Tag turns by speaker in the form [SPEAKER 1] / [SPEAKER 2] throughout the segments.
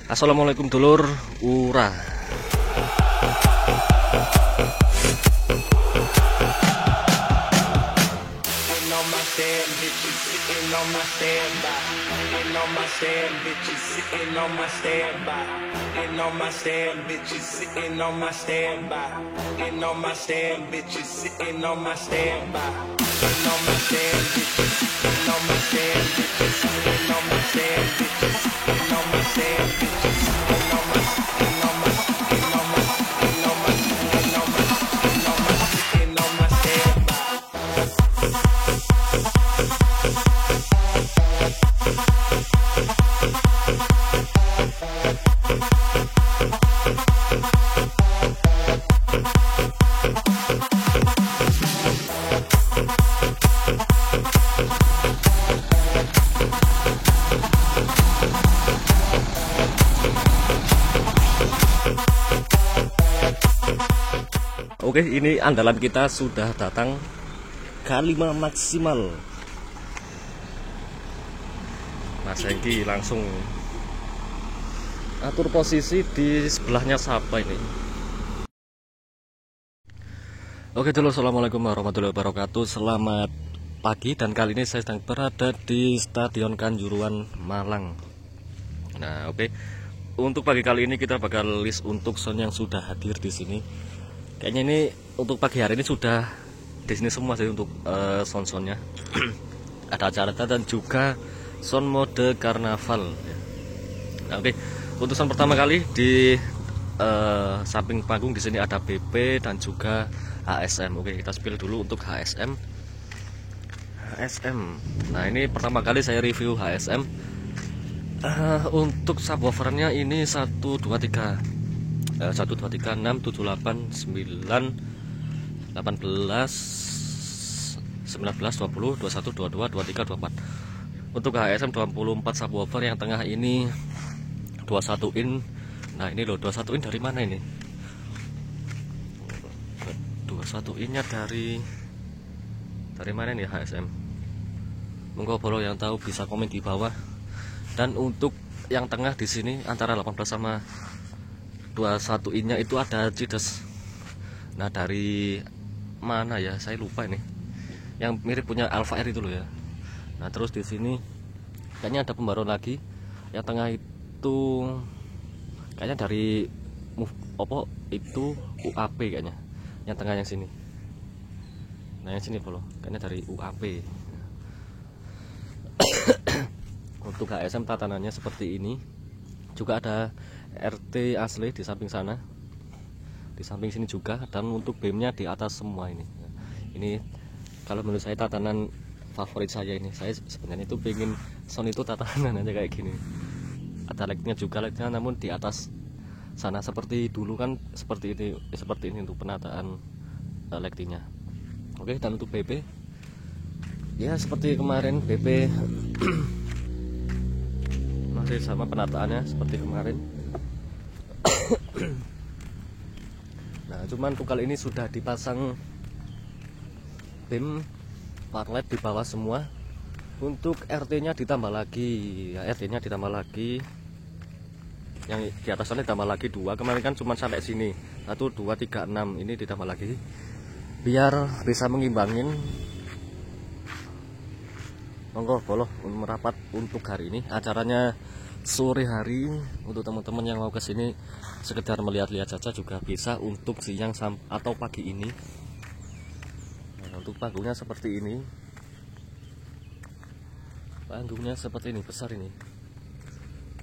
[SPEAKER 1] Assalamualaikum dulur ura. Oke, ini andalan kita sudah datang K5 maksimal. Mas Hengki langsung atur posisi di sebelahnya siapa ini. Oke dulu, assalamualaikum warahmatullahi wabarakatuh. Selamat pagi, dan kali ini saya sedang berada di Stadion Kanjuruhan Malang. Nah, oke. Untuk pagi kali ini kita bakal list untuk sound yang sudah hadir di sini. Kayaknya ini untuk pagi hari ini sudah di sini semua sih untuk sound-soundnya. Ada acara dan juga sound mode karnaval. Nah, oke. Untuk sound pertama kali di samping panggung di sini ada BP dan juga HSM. Oke, kita spill dulu untuk HSM. Nah, ini pertama kali saya review HSM. Untuk subwoofernya ini 1 2 3 1 2 3 6 7 8 9 18 19 20 21 22 23 24. Untuk HSM 24 subwoofer, yang tengah ini 21 in. Nah, ini loh, 21 in dari mana ini? 21 innya dari mana nih HSM? Monggo bolo yang tahu bisa komen di bawah. Dan untuk yang tengah di sini antara 18 sama 21 innya itu ada Cides. Nah, dari mana ya? Saya lupa ini. Yang mirip punya Alfa R itu loh ya. Nah, terus di sini kayaknya ada pembaruan lagi. Yang tengah itu kayaknya dari Oppo itu UAP kayaknya. Yang tengah yang sini. Nah, yang sini bolo. Kayaknya dari UAP. Untuk HSM tatanannya seperti ini. Juga ada RT asli di samping sana, di samping sini juga, dan untuk BEM-nya di atas semua ini. Ini kalau menurut saya tatanan favorit saya ini. Saya sebenarnya itu pengen sound itu tatanan aja kayak gini. Ada light-nya juga, light-nya namun di atas sana seperti dulu kan, seperti ini untuk penataan light-nya. Oke, dan untuk BP ya seperti kemarin, BP masih sama penataannya seperti kemarin. Nah, cuman untuk kali ini sudah dipasang BEM parlet di bawah semua. Untuk RT-nya ditambah lagi, ya, RT-nya ditambah lagi. Yang di atas sana ditambah lagi 2. Kemarin kan cuma sampai sini. 1 2 3 6. Ini ditambah lagi biar bisa mengimbangin. Monggo bolo merapat untuk hari ini. Acaranya sore hari. Untuk teman-teman yang mau kesini sekedar melihat-lihat saja juga bisa untuk siang atau pagi ini. Nah, untuk panggungnya seperti ini. Panggungnya seperti ini, besar ini.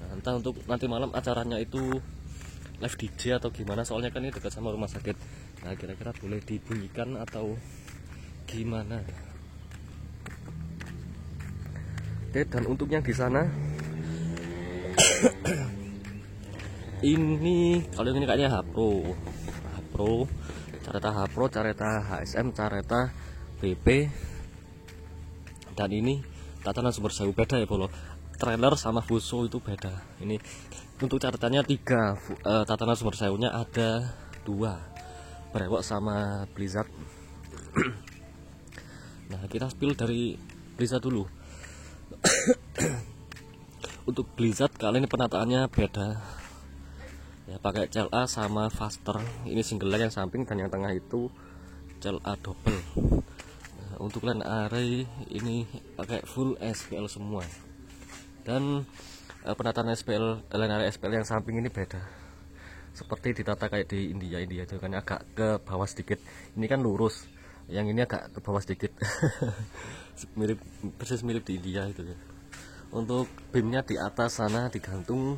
[SPEAKER 1] Nah, entah untuk nanti malam acaranya itu live DJ atau gimana, soalnya kan ini dekat sama rumah sakit. Nah, kira-kira boleh dibunyikan atau gimana? Oke, dan untuk yang di sana ini, kalau ini kayaknya Hapro, Careta HSM, Careta BP, dan ini tatanan sumber sewu beda ya bolo. Trailer sama Fuso itu beda. Ini untuk catatannya 3, tatanan sumber sewunya ada 2, Brewok sama Blizzard. Nah, kita spill dari Blizzard dulu. Untuk Blizzard kali ini penataannya beda ya, pakai CLA sama faster. Ini single line yang samping dan yang tengah itu CLA double. Nah, untuk line array ini pakai full SPL semua. Dan penataan SPL, line array SPL yang samping ini beda, seperti ditata kayak di India itu kan agak ke bawah sedikit. Ini kan lurus, yang ini agak ke bawah sedikit. Mirip, persis mirip di India itu ya. Untuk beamnya di atas sana digantung.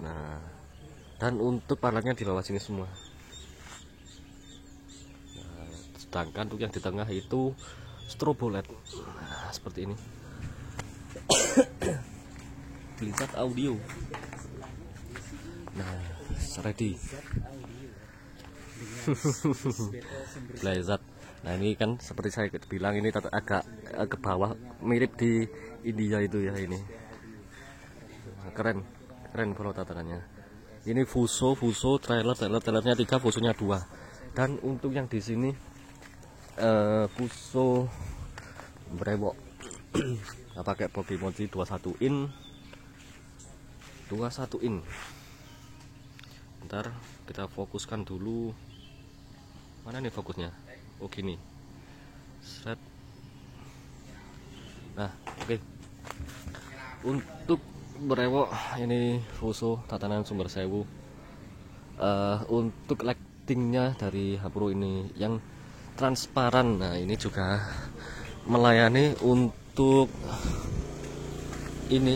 [SPEAKER 1] Nah, dan untuk parletnya di bawah sini semua. Nah, sedangkan untuk yang di tengah itu strobo LED. Nah, seperti ini. Blizzard audio. Nah, ready. Blizzard. Nah, ini kan seperti saya bilang, ini agak ke bawah, mirip di India itu ya ini. Nah, keren kalau tatarannya. Ini fuso, trailernya 3, fusonya 2. Dan untuk yang di sini fuso brewok. Nah, pakai body mochi 21 in. Ntar kita fokuskan dulu. Mana nih fokusnya? Oh gini. Set. Nah, oke. Untuk brewok ini fuso tatanan sumber sewu. Untuk lightingnya dari Hapro ini yang transparan. Nah, ini juga melayani untuk ini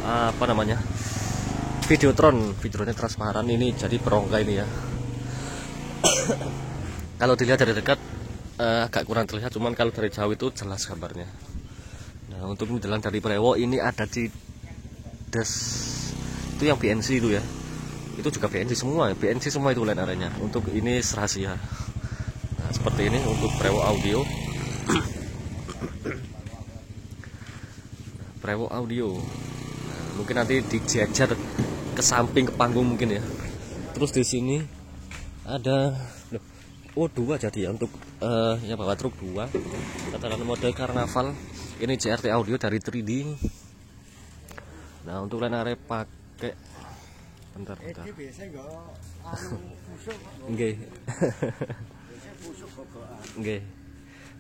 [SPEAKER 1] apa namanya, videotronnya transparan. Ini jadi perongga ini ya. Kalau dilihat dari dekat agak kurang terlihat, cuman kalau dari jauh itu jelas gambarnya. Nah, untuk modelan dari brewok ini ada Cides, itu yang BNC itu ya, itu juga BNC semua itu line arenya. Untuk ini rahasia. Nah, seperti ini untuk brewok audio. Brewok audio. Nah, mungkin nanti dijajar ke samping, ke panggung mungkin ya. Terus di sini ada dua jadi ya, untuk yang bawa truk 2 tataran mode karnaval. Ini JRT audio dari 3D. Nah, untuk line array pakai bentar. Nggih.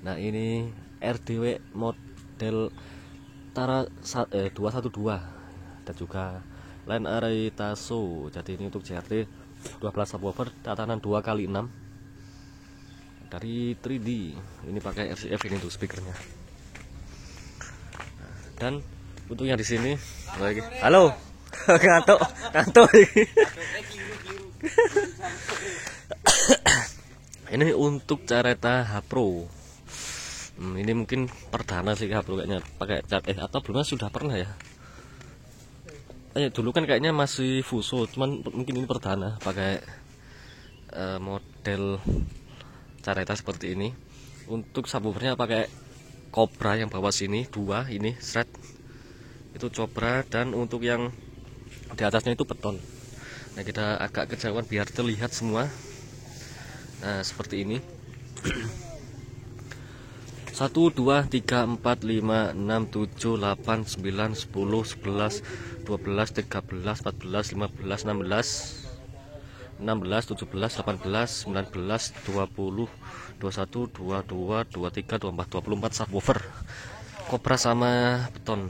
[SPEAKER 1] Nah, ini RDW model Tara 212 dan juga line array Taso. Jadi ini untuk JRT 12 subwoofer tatanan 2x6 dari 3D. Ini pakai RCF ini untuk speakernya. Dan untuk yang di sini lagi, halo. ngantuk ini untuk Careta Hapro. Ini mungkin perdana sih Hapro kayaknya pakai atau belumnya sudah pernah ya. Dulu kan kayaknya masih fuso, cuman mungkin ini perdana pakai model Careta seperti ini. Untuk subwoofernya pakai Cobra yang bawah sini 2, ini thread itu Cobra, dan untuk yang di atasnya itu beton. Nah, kita agak kejauhan biar terlihat semua. Nah, seperti ini. 1, 2, 3, 4, 5, 6, 7, 8, 9, 10, 11, 12, 13, 14, 15, 16, 17, 18, 19, 20, 21, 22, 23, 24, 24 subwoofer Cobra sama beton.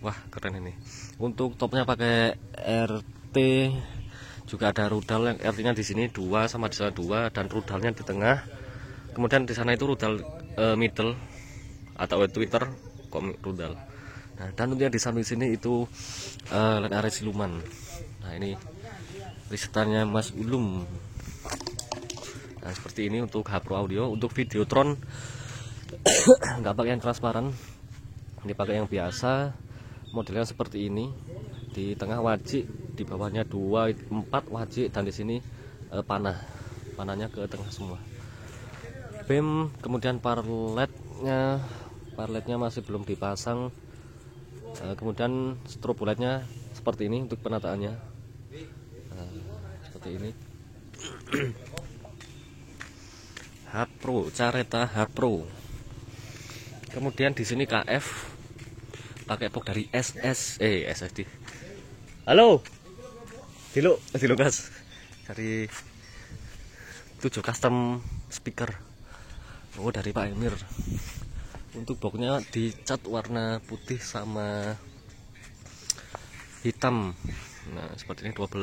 [SPEAKER 1] Wah, keren ini. Untuk topnya pakai RT, juga ada rudal yang RT-nya di sini 2 sama di sana 2, dan rudalnya di tengah. Kemudian di sana itu rudal middle atau Twitter rudal. Nah, dan untuk yang di samping sini itu line array siluman. Nah, ini risetannya Mas Ulum. Nah, seperti ini untuk Hapro audio. Untuk videotron nggak pakai yang transparan, ini pakai yang biasa. Modelnya seperti ini. Di tengah wajik, di bawahnya 4 wajik, dan di sini panahnya ke tengah semua. Beam, kemudian parletnya masih belum dipasang. Kemudian strobo lightnya seperti ini untuk penataannya. Nah, seperti ini. Hapro, Careta Hapro. Kemudian di sini KF pakai box dari SSD. Halo. Dilo Gas. Dari 7 custom speaker. Oh, dari Pak Emir. Untuk boxnya dicat warna putih sama hitam. Nah, seperti ini 12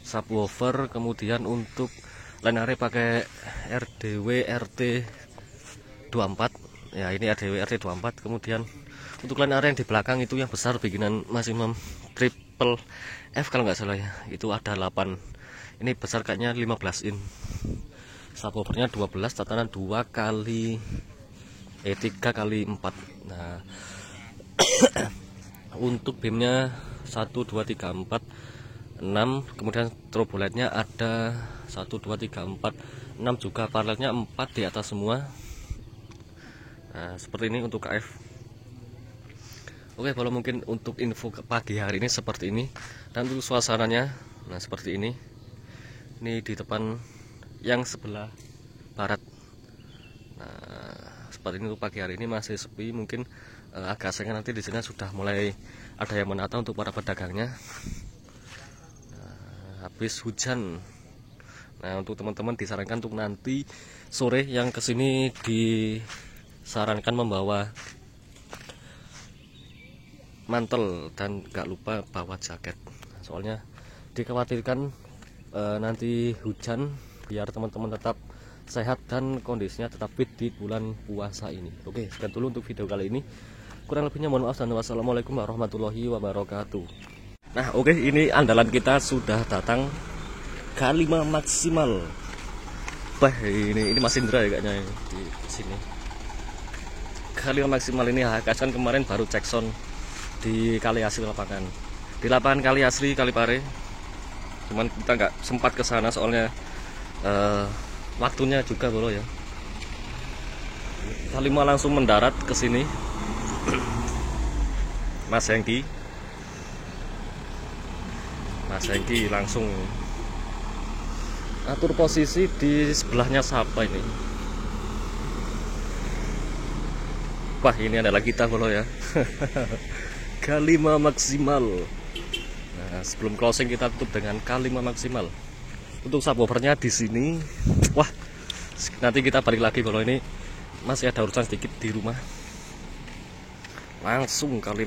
[SPEAKER 1] subwoofer. Kemudian untuk line array pakai RDW RT 24. Ya, ini RDW RT 24. Kemudian untuk line array yang di belakang itu yang besar bikinan Maximum Triple F kalau nggak salah ya. Itu ada 8. Ini besar kayaknya 15 in. Subwoofernya 12, tatanan 2 kali 3 kali 4. Nah, untuk beamnya 1 2 3 4 6, kemudian turbo lightnya ada 1 2 3 4 6 juga, paralelnya 4 di atas semua. Nah, seperti ini untuk KF. Oke, kalau mungkin untuk info pagi hari ini seperti ini. Dan untuk suasananya, nah seperti ini. Ini di depan yang sebelah barat. Nah, seperti ini untuk pagi hari ini masih sepi, mungkin agak sayang nanti di sini sudah mulai ada yang menata untuk para pedagangnya. Nah, habis hujan. Nah, untuk teman-teman disarankan untuk nanti sore yang kesini disarankan membawa mantel dan gak lupa bawa jaket. Soalnya dikhawatirkan nanti hujan, biar teman-teman tetap sehat dan kondisinya tetap fit di bulan puasa ini. Oke, sekian dulu untuk video kali ini. Kurang lebihnya mohon maaf dan wassalamualaikum warahmatullahi wabarakatuh. Nah, oke, ini andalan kita sudah datang. K5 maksimal. Wah, ini Mas Indra ya kayaknya di sini. K5 maksimal ini HKS kan kemarin baru cek sound di Kali Asri lapangan. Di lapangan Kali Asri Kalipare. Cuman kita nggak sempat ke sana soalnya waktunya juga bro ya. K5 langsung mendarat ke sini. Mas Hengki langsung atur posisi di sebelahnya siapa ini. Wah, ini adalah kita bro ya. K5 maksimal. Nah, sebelum closing kita tutup dengan K5 maksimal. Untuk subwoofernya di sini. Wah, nanti kita balik lagi kalau ini masih ada urusan sedikit di rumah. Langsung K5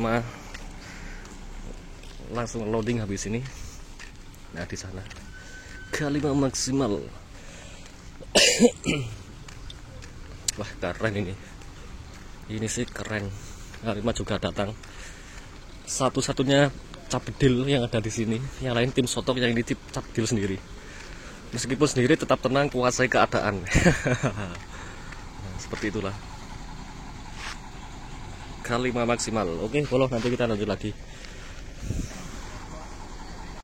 [SPEAKER 1] langsung loading habis ini. Nah, di sana K5 maksimal. Wah, keren ini. Ini sih keren. K5 juga datang. Satu-satunya capdil yang ada di sini. Yang lain tim sotok, yang ini tim capdil sendiri. Meskipun sendiri tetap tenang, kuasai keadaan. Nah, seperti itulah K5 maksimal. Oke, kalau nanti kita lanjut lagi.